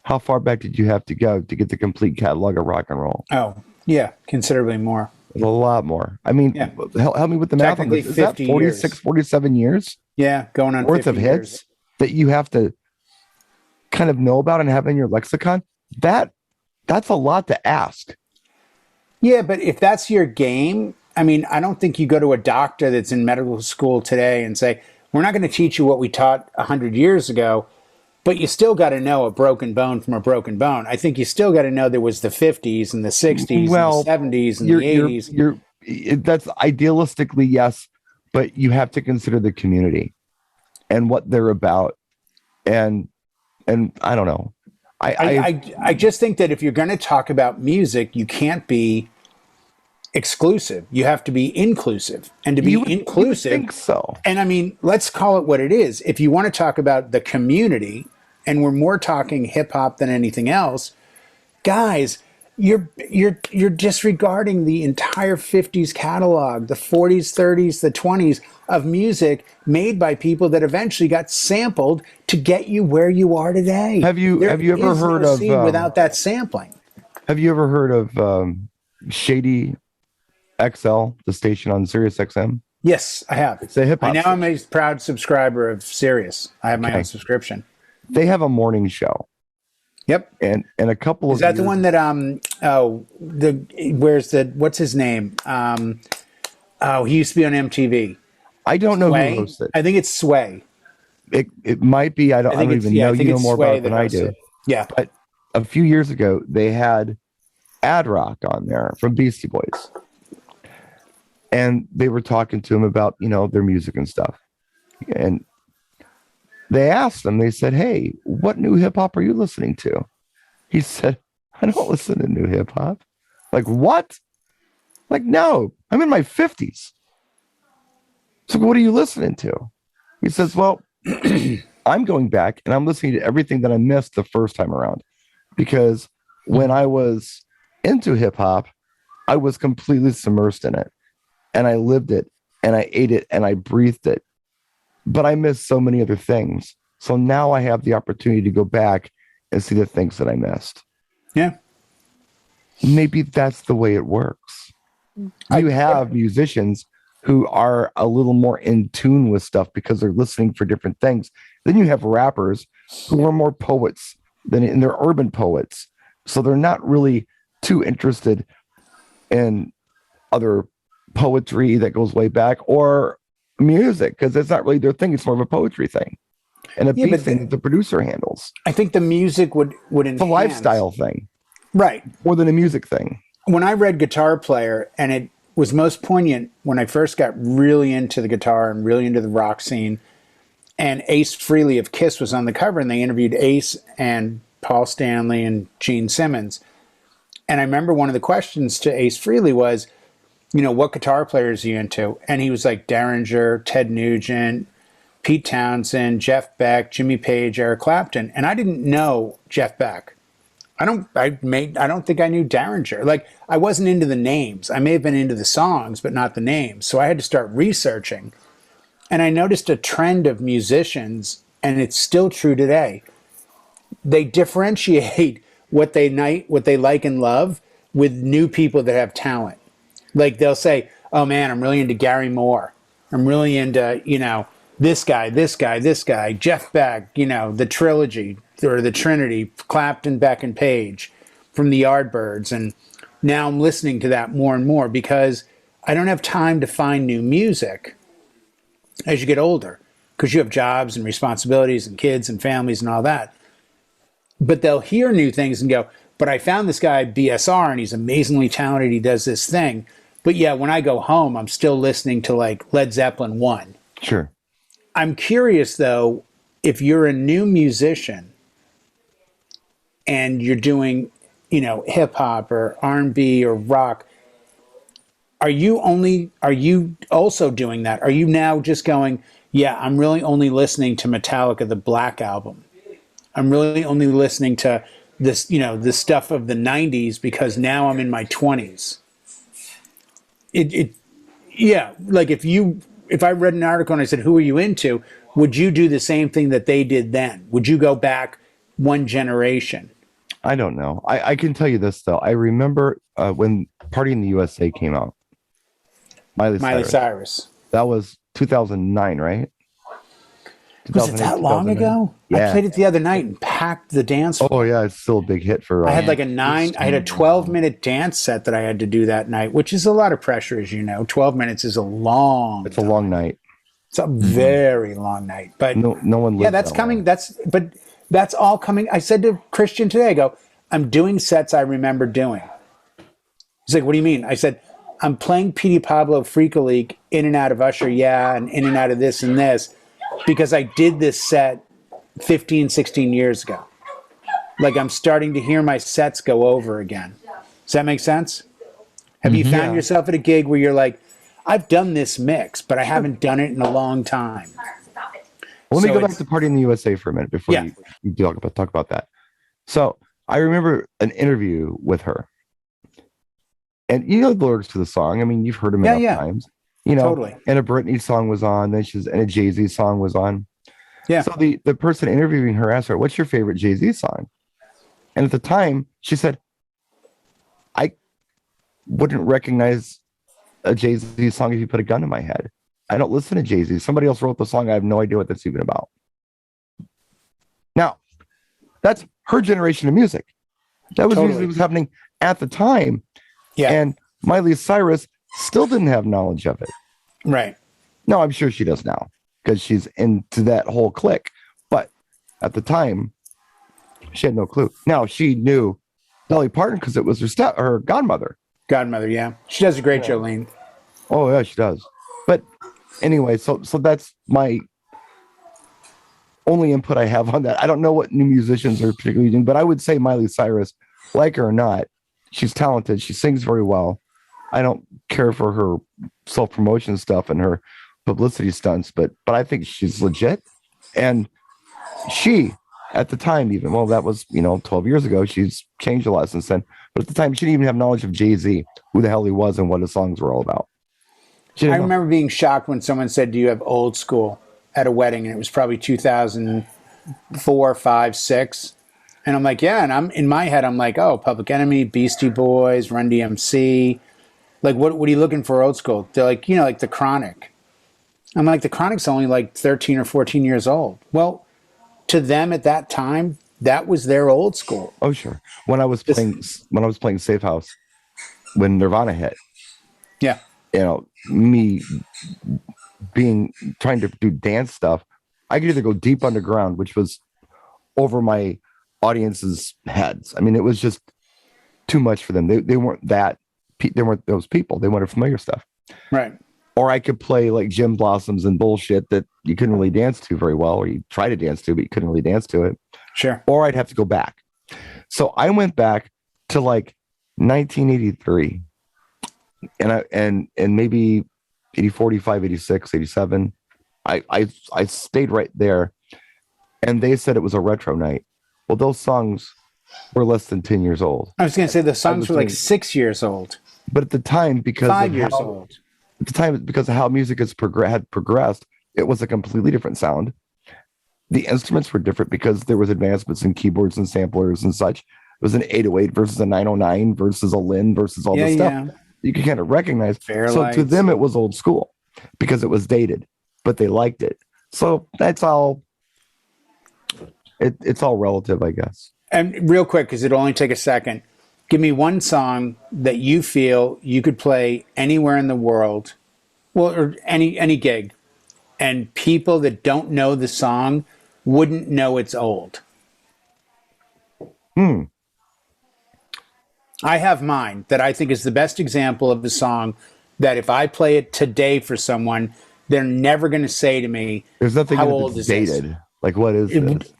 How far back did you have to go to get the complete catalog of rock and roll? Oh, yeah, considerably more. A lot more. I mean, help me with the math on this. Is that 46, years. 47 years? Yeah, going on worth of hits years. That you have to kind of know about and have in your lexicon? That's a lot to ask. Yeah, but if that's your game, I mean, I don't think you go to a doctor that's in medical school today and say, we're not going to teach you what we taught 100 years ago, but you still got to know a broken bone from a broken bone. I think you still got to know there was the 50s and the 60s and the 70s and the 80s. That's idealistically, yes, but you have to consider the community and what they're about. And I don't know. I just think that if you're going to talk about music, you can't be exclusive. You have to be inclusive. And to be inclusive, I think so. And I mean, let's call it what it is. If you want to talk about the community, and we're more talking hip hop than anything else, guys, you're disregarding the entire 50s catalog, the 40s, 30s, the 20s of music made by people that eventually got sampled to get you where you are today. Have you ever heard of without that sampling? Have you ever heard of Shady XL, the station on Sirius XM? Yes, I have. It's a hip hop. Now I'm a proud subscriber of Sirius. I have my own subscription. They have a morning show. Yep. And a couple of Is that the one that what's his name? He used to be on MTV. I don't know who hosts it. I think it's Sway. It might be. I don't even know. You know more about it than I do. Yeah. But a few years ago, they had Ad Rock on there from Beastie Boys. And they were talking to him about, their music and stuff. And they asked him, they said, hey, what new hip hop are you listening to? He said, I don't listen to new hip hop. Like, what? Like, no, I'm in my 50s. So what are you listening to? He says, well, I'm going back and I'm listening to everything that I missed the first time around. Because when I was into hip hop, I was completely submersed in it. And I lived it and I ate it and I breathed it. But I missed so many other things. So now I have the opportunity to go back and see the things that I missed. Yeah. Maybe that's the way it works. You have musicians who are a little more in tune with stuff because they're listening for different things. Then you have rappers who are more poets and they're urban poets. So they're not really too interested in other poetry that goes way back or music, because it's not really their thing. It's more of a poetry thing and a beat thing that the producer handles. I think the music would enhance. It's a lifestyle thing. Right. More than a music thing. When I read Guitar Player, and it was most poignant when I first got really into the guitar and really into the rock scene, and Ace Frehley of Kiss was on the cover, and they interviewed Ace and Paul Stanley and Gene Simmons. And I remember one of the questions to Ace Frehley was, what guitar players are you into? And he was like Derringer, Ted Nugent, Pete Townsend, Jeff Beck, Jimmy Page, Eric Clapton. And I didn't know Jeff Beck. I don't think I knew Derringer. Like, I wasn't into the names. I may have been into the songs, but not the names. So I had to start researching. And I noticed a trend of musicians, and it's still true today. They differentiate what they like and love with new people that have talent. Like, they'll say, oh man, I'm really into Gary Moore. I'm really into, this guy, Jeff Beck, the trilogy or the Trinity, Clapton, Beck, and Page from the Yardbirds. And now I'm listening to that more and more because I don't have time to find new music as you get older, because you have jobs and responsibilities and kids and families and all that. But they'll hear new things and go, but I found this guy BSR and he's amazingly talented. He does this thing. But yeah, when I go home, I'm still listening to like Led Zeppelin 1. Sure. I'm curious though, if you're a new musician and you're doing, hip hop or R&B or rock, are you also doing that? Are you now just going, yeah, I'm really only listening to Metallica, the Black Album. I'm really only listening to this, the stuff of the 90s because now I'm in my 20s. Yeah, like if I read an article and I said, who are you into? Would you do the same thing that they did then? Would you go back one generation? I don't know. I can tell you this, though. I remember when Party in the USA came out. Miley Cyrus. That was 2009, right? Was it that long ago? Yeah. I played it the other night and packed the dance floor. Oh, yeah. It's still a big hit for... I had like a 12-minute dance set that I had to do that night, which is a lot of pressure, as you know. 12 minutes is a long It's a long night. It's a very long night. But no one lives. Yeah, that's coming. That's all coming. I said to Christian today, I go, I'm doing sets I remember doing. He's like, what do you mean? I said, I'm playing Petey Pablo Freaka League in and out of Usher, yeah, and in and out of this and this, because I did this set 15, 16 years ago. Like, I'm starting to hear my sets go over again. Does that make sense? Have you found yourself at a gig where you're like, I've done this mix, but I haven't done it in a long time? Well, let me go back to Party in the USA for a minute before you talk about that. So I remember an interview with her. And you know the lyrics to the song. I mean, you've heard them enough times. Totally. And a Britney song was on, and a Jay-Z song was on. Yeah. So the person interviewing her asked her, what's your favorite Jay-Z song? And at the time, she said, I wouldn't recognize a Jay-Z song if you put a gun to my head. I don't listen to Jay-Z. Somebody else wrote the song. I have no idea what that's even about. Now, that's her generation of music. That was usually what was happening at the time. Yeah. And Miley Cyrus still didn't have knowledge of it. Right. No, I'm sure she does now because she's into that whole clique. But at the time, she had no clue. Now, she knew Dolly Parton because it was her godmother. Godmother, yeah. She does a great Jolene. Oh, yeah, she does. But anyway, so that's my only input I have on that. I don't know what new musicians are particularly doing, but I would say Miley Cyrus, like her or not, she's talented. She sings very well. I don't care for her self-promotion stuff and her publicity stunts, but I think she's legit. And she, at the time even, well, that was, 12 years ago, she's changed a lot since then. But at the time, she didn't even have knowledge of Jay-Z, who the hell he was and what his songs were all about. I remember being shocked when someone said, do you have old school at a wedding? And it was probably 2004, 5, 6. And I'm like, yeah. And I'm in my head, I'm like, oh, Public Enemy, Beastie Boys, Run DMC. Like, what are you looking for old school? They're like, like The Chronic. I'm like, The Chronic's only like 13 or 14 years old. Well, to them at that time, that was their old school. Oh, sure. When I was playing Safe House, when Nirvana hit, Yeah. Me trying to do dance stuff, I could either go deep underground, which was over my audience's heads. I mean, it was just too much for them. They weren't those people. They wanted familiar stuff. Right. Or I could play like Jim Blossoms and bullshit that you couldn't really dance to very well, or you try to dance to, but you couldn't really dance to it. Sure. Or I'd have to go back. So I went back to like 1983 and maybe 84, 85, 86, 87. I stayed right there, and they said it was a retro night. Well, those songs were less than 10 years old. I was going to say the songs were like 6 years old. But at the time, because 5 years old. At the time, because of how music had progressed, it was a completely different sound. The instruments were different because there was advancements in keyboards and samplers and such. It was an 808 versus a 909 versus a Lin versus all this stuff. You can kind of recognize. So to them, it was old school because it was dated, but they liked it. So that's all. It's all relative, I guess. And real quick, because it'll only take a second, give me one song that you feel you could play anywhere in the world, well, or any gig, and people that don't know the song wouldn't know it's old. I have mine that I think is the best example of the song that if I play it today for someone, they're never going to say to me, "There's nothing how old is dated." This? Like, what is this?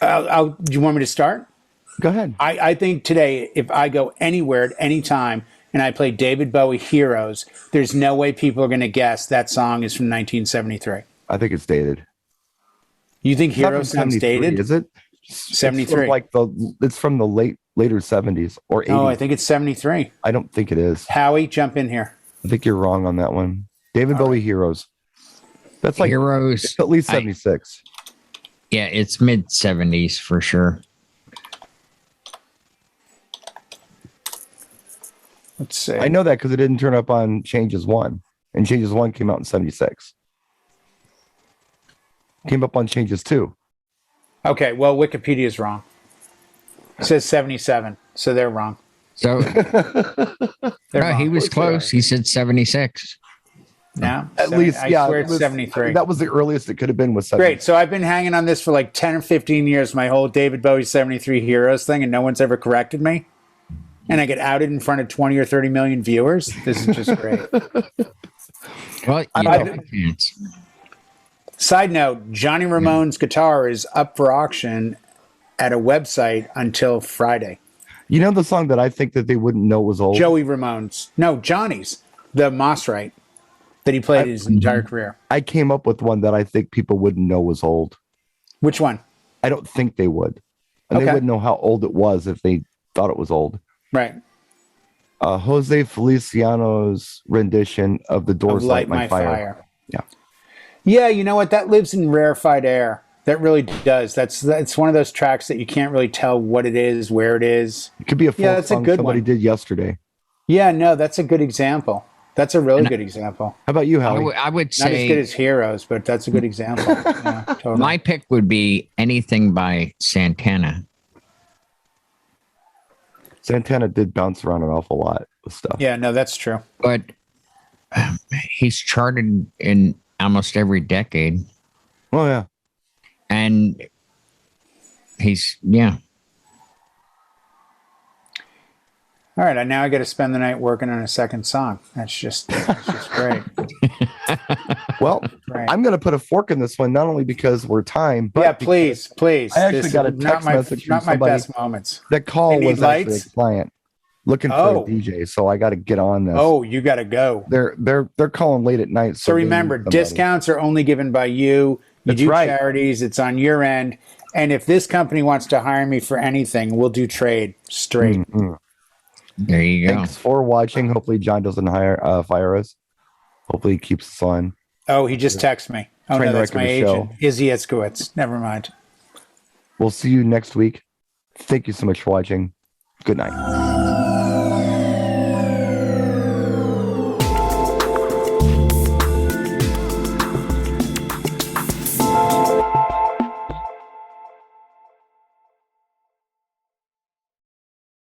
Do you want me to start? Go ahead. I think today, if I go anywhere at any time and I play David Bowie Heroes, there's no way people are going to guess that song is from 1973. I think it's dated. You think Heroes sounds dated? Is it? 73. It's from the later 70s or 80s. Oh, I think it's 73. I don't think it is. Howie, jump in here. I think you're wrong on that one. David Bowie Heroes. That's like Heroes. It's at least 76. Yeah, it's mid 70s for sure. Let's see. I know that because it didn't turn up on Changes 1. And Changes 1 came out in 76. Came up on Changes 2. Okay, well, Wikipedia's wrong. It says 77, so they're wrong. So he was close. He said 76. No, at least, I swear it's 73. That was the earliest it could have been with 73. Great. So I've been hanging on this for like 10 or 15 years, my whole David Bowie 73 Heroes thing, and no one's ever corrected me. And I get outed in front of 20 or 30 million viewers. This is just great. Well, Side note, Johnny Ramone's guitar is up for auction at a website until Friday. You know the song that I think that they wouldn't know was old? Joey Ramone's. No, Johnny's. The Mossrite that he played his entire career. I came up with one that I think people wouldn't know was old. Which one? I don't think they would. And they wouldn't know how old it was if they thought it was old. Right. Jose Feliciano's rendition of The Doors' Light My Fire. Yeah. Yeah, you know what? That lives in rarefied air. That really does. That's one of those tracks that you can't really tell what it is, where it is. It could be a folk that's song a good somebody one. did yesterday. Yeah, no, that's a good example. That's a really good example. How about you, Howie? I would Not as say good as Heroes, but that's a good example. Yeah, totally. my pick would be anything by Santana. Santana did bounce around an awful lot with stuff. Yeah, no, that's true. But he's charted in almost every decade. Oh, yeah. And he's, All right, now I got to spend the night working on a second song. That's just great. Well, Right. I'm going to put a fork in this one, not only because we're time, but Yeah, please. I actually This got a is text message from not my somebody. best moments. That call They need was actually lights? a client looking for Oh. a DJ, so I got to get on this. Oh, you got to go. They're calling late at night. So they remember, need somebody. discounts are only given by you. You That's do right. charities. It's on your end. And if this company wants to hire me for anything, we'll do trade straight. Mhm. there you go. Thanks for watching. Hopefully, John doesn't fire us. Hopefully, he keeps us on. Oh, he just texted me. Oh, Train no, that's wreck my of the agent. Izzy Etzkowitz. Never mind. We'll see you next week. Thank you so much for watching. Good night.